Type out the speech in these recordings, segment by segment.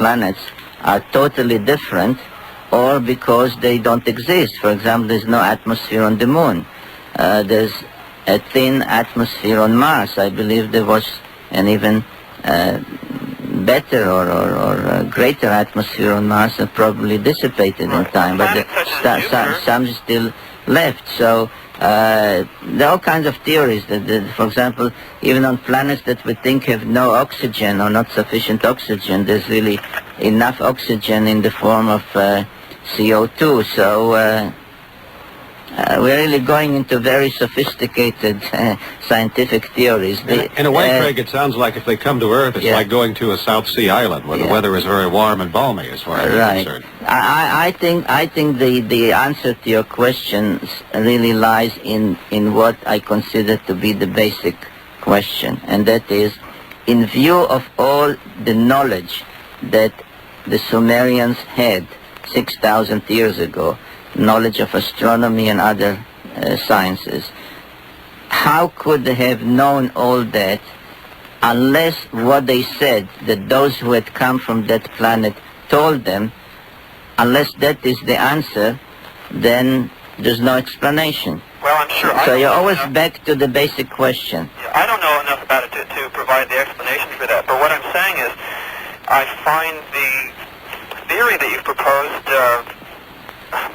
planets are totally different, or because they don't exist. For example, there's no atmosphere on the moon. There's a thin atmosphere on Mars. I believe there was an even better or greater atmosphere on Mars and probably dissipated in time, but some still left. So there are all kinds of theories that, for example, even on planets that we think have no oxygen or not sufficient oxygen, there's really enough oxygen in the form of CO2. So we're really going into very sophisticated scientific theories. In a way, Craig, it sounds like if they come to Earth, it's like going to a South Sea island where the weather is very warm and balmy, as far as I'm concerned. I think the answer to your question really lies in what I consider to be the basic question, and that is, in view of all the knowledge that the Sumerians had 6,000 years ago, knowledge of astronomy and other sciences, how could they have known all that unless what they said, that those who had come from that planet told them? Unless that is the answer, then there's no explanation. Well, I'm sure. So you're always back to the basic question. I don't know enough about it to provide the explanation for that, but what I'm saying is I find the theory that you've proposed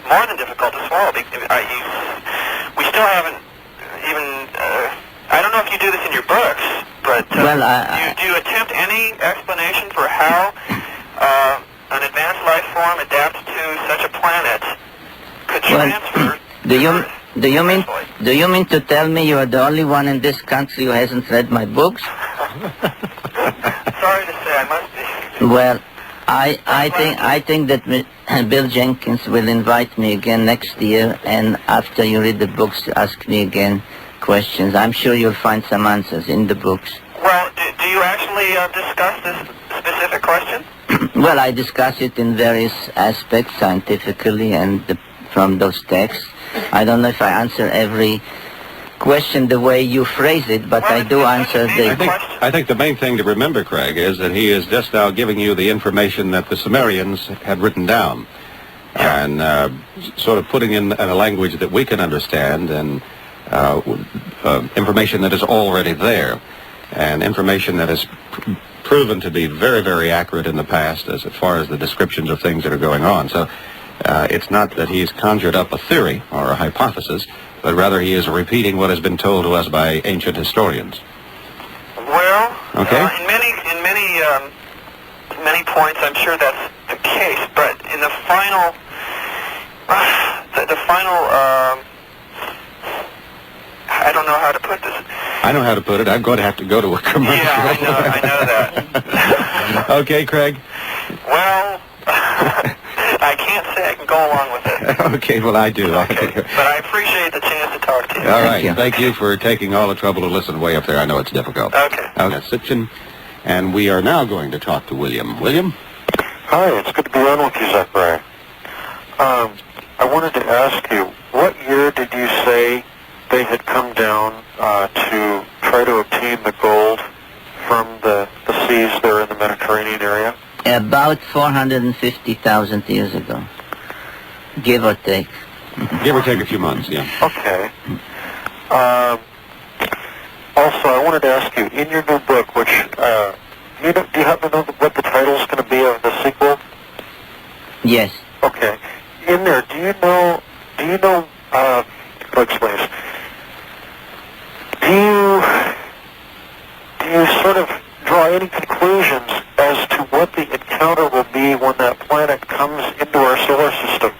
more than difficult to swallow. We still haven't even, I don't know if you do this in your books, but do you attempt any explanation for how an advanced life form adapts to such a planet could transfer? Do you mean to tell me you are the only one in this country who hasn't read my books? Sorry to say, I must be. Well, I think that Bill Jenkins will invite me again next year, and after you read the books, ask me again questions. I'm sure you'll find some answers in the books. Well, do you actually discuss this specific question? Well, I discuss it in various aspects, scientifically, and from those texts. I don't know if I answer every question the way you phrase it, but I do answer I think the main thing to remember, Craig, is that he is just now giving you the information that the Sumerians had written down, and sort of putting in a language that we can understand, and information that is already there, and information that has proven to be very, very accurate in the past as far as the descriptions of things that are going on. So it's not that he's conjured up a theory or a hypothesis, but rather he is repeating what has been told to us by ancient historians. Well, okay. In many points, I'm sure that's the case. But in the final, I don't know how to put this. I know how to put it. I'm going to have to go to a commercial. Yeah, I know that. Okay, Craig. Well, I can't say I can go along with it. Okay, well, I do. Okay, but I appreciate the chance to talk to you. All right. Thank you for taking all the trouble to listen way up there. I know it's difficult. Okay. Sitchin, and we are now going to talk to William. William? Hi, it's good to be on with you, Zecharia. I wanted to ask you, what year did you say they had come down to try to obtain the gold from the seas there in the Mediterranean area? About 450,000 years ago, give or take. Give or take a few months, yeah. Okay. Also, I wanted to ask you, in your new book, which, do you happen to know what the title is going to be of the sequel? Yes. Okay. In there, do you know, how to explain this? Do you sort of draw any conclusions as to what the encounter will be when that planet comes into our solar system?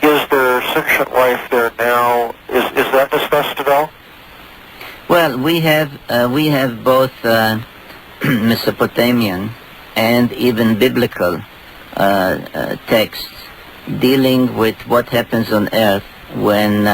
Is there sentient life there now? Is that discussed at all? Well, we have both Mesopotamian and even biblical texts dealing with what happens on Earth when